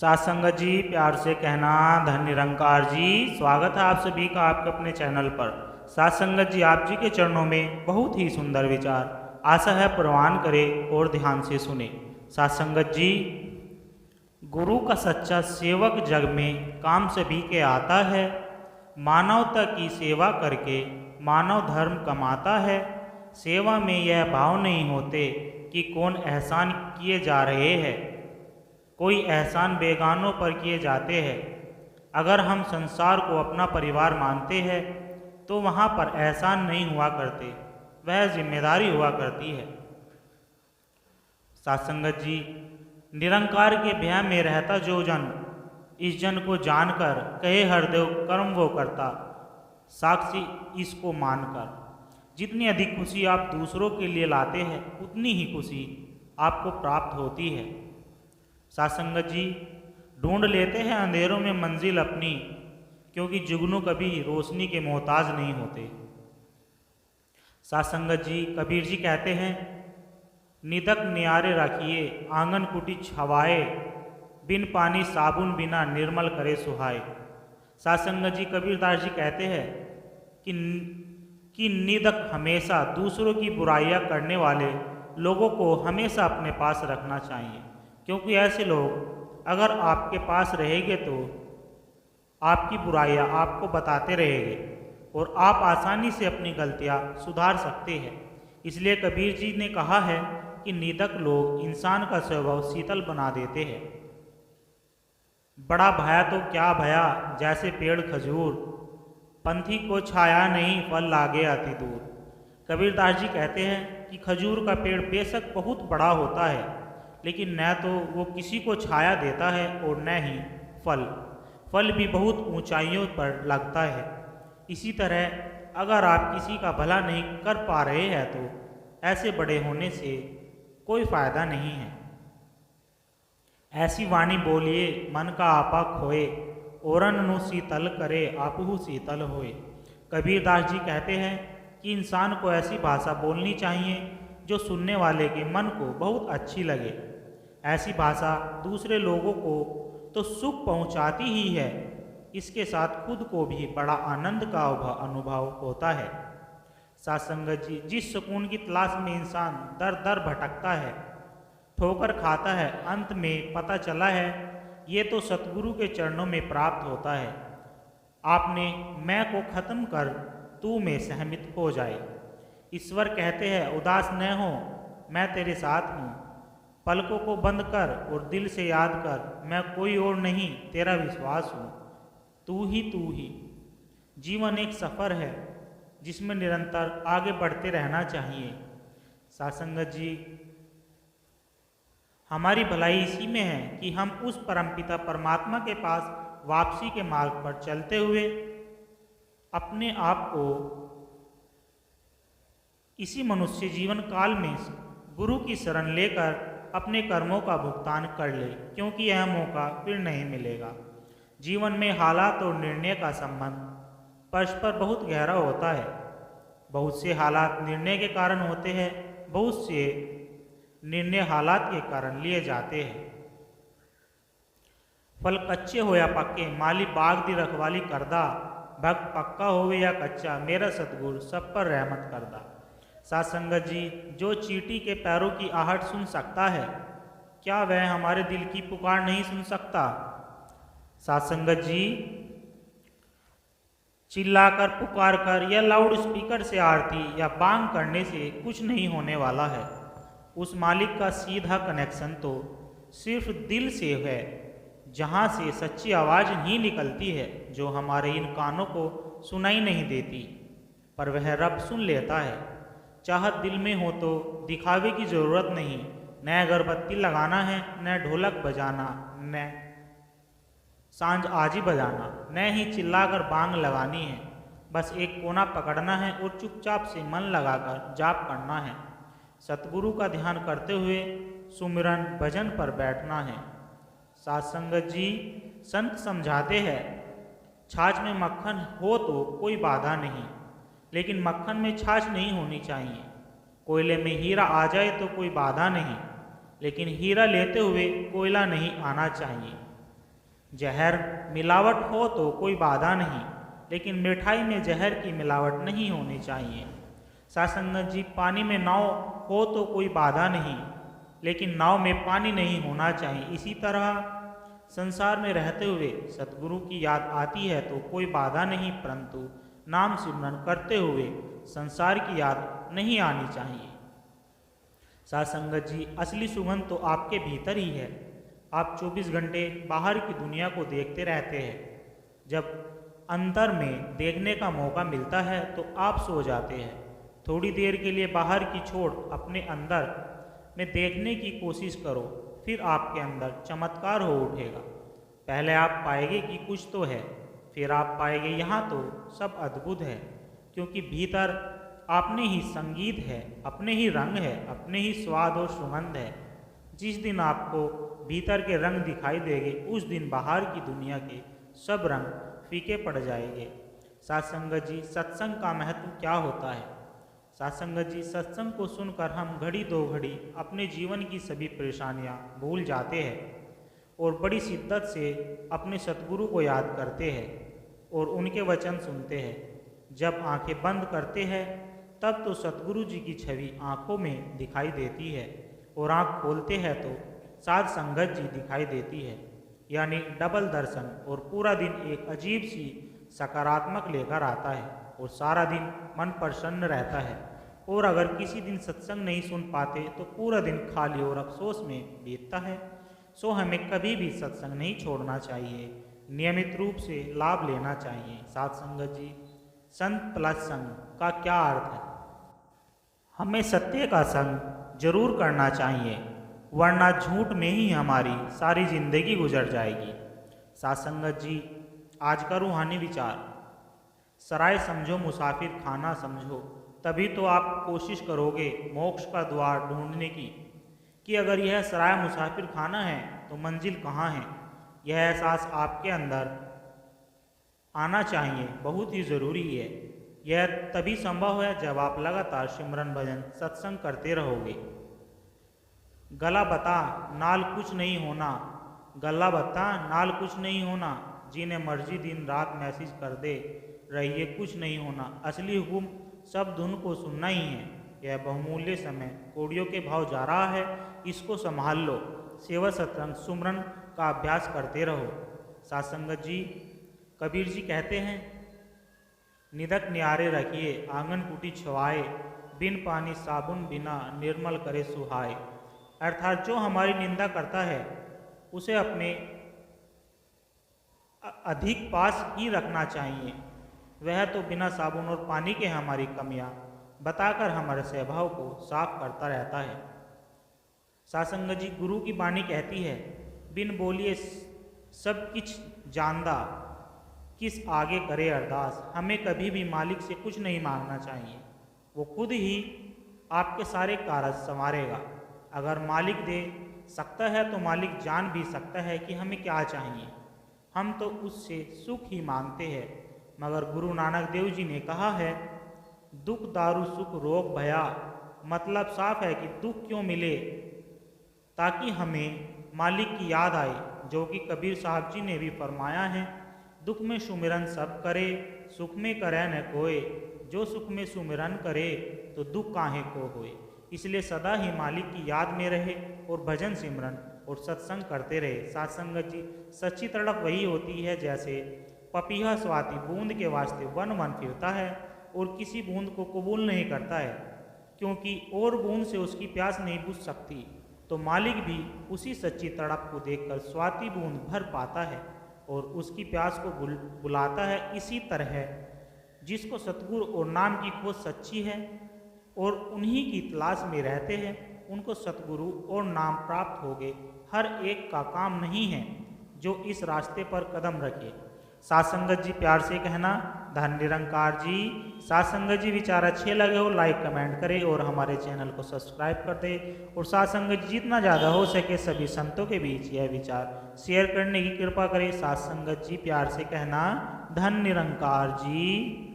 साथ संगत जी, प्यार से कहना धन निरंकार जी। स्वागत है आप सभी का आपके अपने चैनल पर। साथ संगत जी, आप जी के चरणों में बहुत ही सुंदर विचार, आशा है प्रवान करे और ध्यान से सुने। साथ संगत जी, गुरु का सच्चा सेवक जग में काम सभी के आता है। मानवता की सेवा करके मानव धर्म कमाता है। सेवा में यह भाव नहीं होते कि कौन एहसान किए जा रहे हैं, कोई एहसान बेगानों पर किए जाते हैं। अगर हम संसार को अपना परिवार मानते हैं तो वहाँ पर एहसान नहीं हुआ करते, वह जिम्मेदारी हुआ करती है। सत्संगत जी, निरंकार के भय में रहता जो जन, इस जन को जानकर कहे हरदेव कर्म वो करता, साक्षी इसको मानकर। जितनी अधिक खुशी आप दूसरों के लिए लाते हैं उतनी ही खुशी आपको प्राप्त होती है। सत्संगत जी, ढूंढ लेते हैं अंधेरों में मंजिल अपनी, क्योंकि जुगनू कभी रोशनी के मोहताज नहीं होते। सत्संगत जी, कबीर जी कहते हैं, निदक नियारे रखिए आंगन कुटी छवाए, बिन पानी साबुन बिना निर्मल करे सुहाए। सत्संगत जी, कबीरदास जी कहते हैं कि निदक हमेशा दूसरों की बुराइयां करने वाले लोगों को हमेशा अपने पास रखना चाहिए, क्योंकि ऐसे लोग अगर आपके पास रहेंगे तो आपकी बुराइयां आपको बताते रहेंगे और आप आसानी से अपनी गलतियां सुधार सकते हैं। इसलिए कबीर जी ने कहा है कि निदक लोग इंसान का स्वभाव शीतल बना देते हैं। बड़ा भया तो क्या भया जैसे पेड़ खजूर, पंथी को छाया नहीं फल लागे अति दूर। कबीरदास जी कहते हैं कि खजूर का पेड़ बेशक बहुत बड़ा होता है, लेकिन न तो वो किसी को छाया देता है और न ही फल भी बहुत ऊंचाइयों पर लगता है। इसी तरह अगर आप किसी का भला नहीं कर पा रहे हैं तो ऐसे बड़े होने से कोई फायदा नहीं है। ऐसी वाणी बोलिए मन का आपा खोए, औरन नु शीतल करे आपहु शीतल होए। कबीरदास जी कहते हैं कि इंसान को ऐसी भाषा बोलनी चाहिए जो सुनने वाले के मन को बहुत अच्छी लगे। ऐसी भाषा दूसरे लोगों को तो सुख पहुंचाती ही है, इसके साथ खुद को भी बड़ा आनंद का अनुभव होता है। सत्संगत जी, जिस सुकून की तलाश में इंसान दर दर भटकता है, ठोकर खाता है, अंत में पता चला है ये तो सतगुरु के चरणों में प्राप्त होता है। आपने मैं को खत्म कर तू में सहमित हो जाए। ईश्वर कहते हैं, उदास न हो मैं तेरे साथ हूँ, पलकों को बंद कर और दिल से याद कर, मैं कोई और नहीं तेरा विश्वास हूँ, तू ही। जीवन एक सफ़र है जिसमें निरंतर आगे बढ़ते रहना चाहिए। सत्संगत जी, हमारी भलाई इसी में है कि हम उस परमपिता परमात्मा के पास वापसी के मार्ग पर चलते हुए अपने आप को इसी मनुष्य जीवन काल में गुरु की शरण लेकर अपने कर्मों का भुगतान कर ले, क्योंकि यह मौका फिर नहीं मिलेगा। जीवन में हालात और निर्णय का संबंध परस्पर बहुत गहरा होता है। बहुत से हालात निर्णय के कारण होते हैं, बहुत से निर्णय हालात के कारण लिए जाते हैं। फल कच्चे हो या पक्के, माली बाग दी रखवाली करदा, भक्त पक्का होवे या कच्चा, मेरा सतगुर सब पर रहमत करदा। सत्संगत जी, जो चींटी के पैरों की आहट सुन सकता है, क्या वह हमारे दिल की पुकार नहीं सुन सकता? सत्संगत जी, चिल्लाकर पुकार कर या लाउड स्पीकर से आरती या बांग करने से कुछ नहीं होने वाला है। उस मालिक का सीधा कनेक्शन तो सिर्फ दिल से है, जहाँ से सच्ची आवाज़ ही निकलती है, जो हमारे इन कानों को सुनाई नहीं देती, पर वह रब सुन लेता है। चाहत दिल में हो तो दिखावे की ज़रूरत नहीं, न अगरबत्ती लगाना है, न ढोलक बजाना, न सांझ आजी बजाना, न ही चिल्लाकर बांग लगानी है। बस एक कोना पकड़ना है और चुपचाप से मन लगाकर जाप करना है। सतगुरु का ध्यान करते हुए सुमिरन भजन पर बैठना है। सत्संगत जी, संत समझाते हैं, छाछ में मक्खन हो तो कोई बाधा नहीं, लेकिन मक्खन में छाछ नहीं होनी चाहिए। कोयले में हीरा आ जाए तो कोई बाधा नहीं, लेकिन हीरा लेते हुए कोयला नहीं आना चाहिए। जहर मिलावट हो तो कोई बाधा नहीं, लेकिन मिठाई में जहर की मिलावट नहीं होनी चाहिए। साथ संगत जी, पानी में नाव हो तो कोई बाधा नहीं, लेकिन नाव में पानी नहीं होना चाहिए। इसी तरह संसार में रहते हुए सतगुरु की याद आती है तो कोई बाधा नहीं, परंतु नाम सिमरन करते हुए संसार की याद नहीं आनी चाहिए। साथ संगत जी, असली सुगंध तो आपके भीतर ही है। आप 24 घंटे बाहर की दुनिया को देखते रहते हैं। जब अंदर में देखने का मौका मिलता है तो आप सो जाते हैं। थोड़ी देर के लिए बाहर की छोड़ अपने अंदर में देखने की कोशिश करो, फिर आपके अंदर चमत्कार हो उठेगा। पहले आप पाएंगे कि कुछ तो है, फिर आप पाएंगे यहाँ तो सब अद्भुत है, क्योंकि भीतर अपने ही संगीत है, अपने ही रंग है, अपने ही स्वाद और सुगंध है। जिस दिन आपको भीतर के रंग दिखाई देंगे, उस दिन बाहर की दुनिया के सब रंग फीके पड़ जाएंगे। साथ संगत जी, सत्संग का महत्व क्या होता है? साथ संगत जी, सत्संग को सुनकर हम घड़ी दो घड़ी अपने जीवन की सभी परेशानियां भूल जाते हैं और बड़ी शिद्दत से अपने सतगुरु को याद करते हैं और उनके वचन सुनते हैं। जब आंखें बंद करते हैं तब तो सतगुरु जी की छवि आंखों में दिखाई देती है और आंख खोलते हैं तो साध संगत जी दिखाई देती है, यानी डबल दर्शन। और पूरा दिन एक अजीब सी सकारात्मक लेकर आता है और सारा दिन मन प्रसन्न रहता है। और अगर किसी दिन सत्संग नहीं सुन पाते तो पूरा दिन खाली और अफसोस में बीतता है। सो हमें कभी भी सत्संग नहीं छोड़ना चाहिए, नियमित रूप से लाभ लेना चाहिए। साथ संगत जी, संत प्लस संग का क्या अर्थ है? हमें सत्य का संग जरूर करना चाहिए, वरना झूठ में ही हमारी सारी जिंदगी गुजर जाएगी। साथ संगत जी, आज का रूहानी विचार, सराय समझो मुसाफिर खाना समझो, तभी तो आप कोशिश करोगे मोक्ष का द्वार ढूंढने की, कि अगर यह सराय मुसाफिर खाना है तो मंजिल कहाँ है। यह एहसास आपके अंदर आना चाहिए, बहुत ही ज़रूरी है। यह तभी संभव है जब आप लगातार सिमरन भजन सत्संग करते रहोगे। गला बता नाल कुछ नहीं होना, गला बता नाल कुछ नहीं होना, जिन्हें मर्जी दिन रात मैसेज कर दे रहिए कुछ नहीं होना। असली हुक्म सब धुन को सुनना ही है। यह बहुमूल्य समय कोड़ियों के भाव जा रहा है, इसको संभाल लो। सेवा सत्संग सुमरन का अभ्यास करते रहो। साथ संगत जी, कबीर जी कहते हैं, निदक न्यारे रखिए आंगन कुटी छवाए, बिन पानी साबुन बिना निर्मल करे सुहाए। अर्थात जो हमारी निंदा करता है उसे अपने अधिक पास ही रखना चाहिए। वह तो बिना साबुन और पानी के हमारी कमियां बताकर हमारे स्वभाव को साफ करता रहता है। सासंग जी, गुरु की वाणी कहती है, बिन बोलिए सब किछ जानदा, किस आगे करे अरदास। हमें कभी भी मालिक से कुछ नहीं मांगना चाहिए, वो खुद ही आपके सारे कार्य संवारेगा। अगर मालिक दे सकता है तो मालिक जान भी सकता है कि हमें क्या चाहिए। हम तो उससे सुख ही मांगते हैं, मगर गुरु नानक देव जी ने कहा है, दुख दारू सुख रोग भया। मतलब साफ है कि दुख क्यों मिले, ताकि हमें मालिक की याद आए, जो कि कबीर साहब जी ने भी फरमाया है, दुख में सुमिरन सब करे, सुख में करे न कोय। जो सुख में सुमिरन करे तो दुख काहे को होए। इसलिए सदा ही मालिक की याद में रहे और भजन सिमरन और सत्संग करते रहे। सत्संगत जी, सच्ची तड़प वही होती है जैसे पपीहा स्वाति बूंद के वास्ते वन वन फिरता है और किसी बूंद को कबूल नहीं करता है, क्योंकि और बूंद से उसकी प्यास नहीं बुझ सकती। तो मालिक भी उसी सच्ची तड़प को देखकर स्वाति बूंद भर पाता है और उसकी प्यास को बुलाता है। इसी तरह जिसको सतगुरु और नाम की खोज सच्ची है और उन्हीं की तलाश में रहते हैं, उनको सतगुरु और नाम प्राप्त हो गए। हर एक का काम नहीं है जो इस रास्ते पर कदम रखे। सासंगत जी, प्यार से कहना, धन निरंकार जी। सासंगत जी, विचार अच्छे लगे हो लाइक कमेंट करें और हमारे चैनल को सब्सक्राइब कर दे। और सासंगत जी, जितना ज़्यादा हो सके सभी संतों के बीच यह विचार शेयर करने की कृपा करें। सासंगत जी, प्यार से कहना, धन निरंकार जी।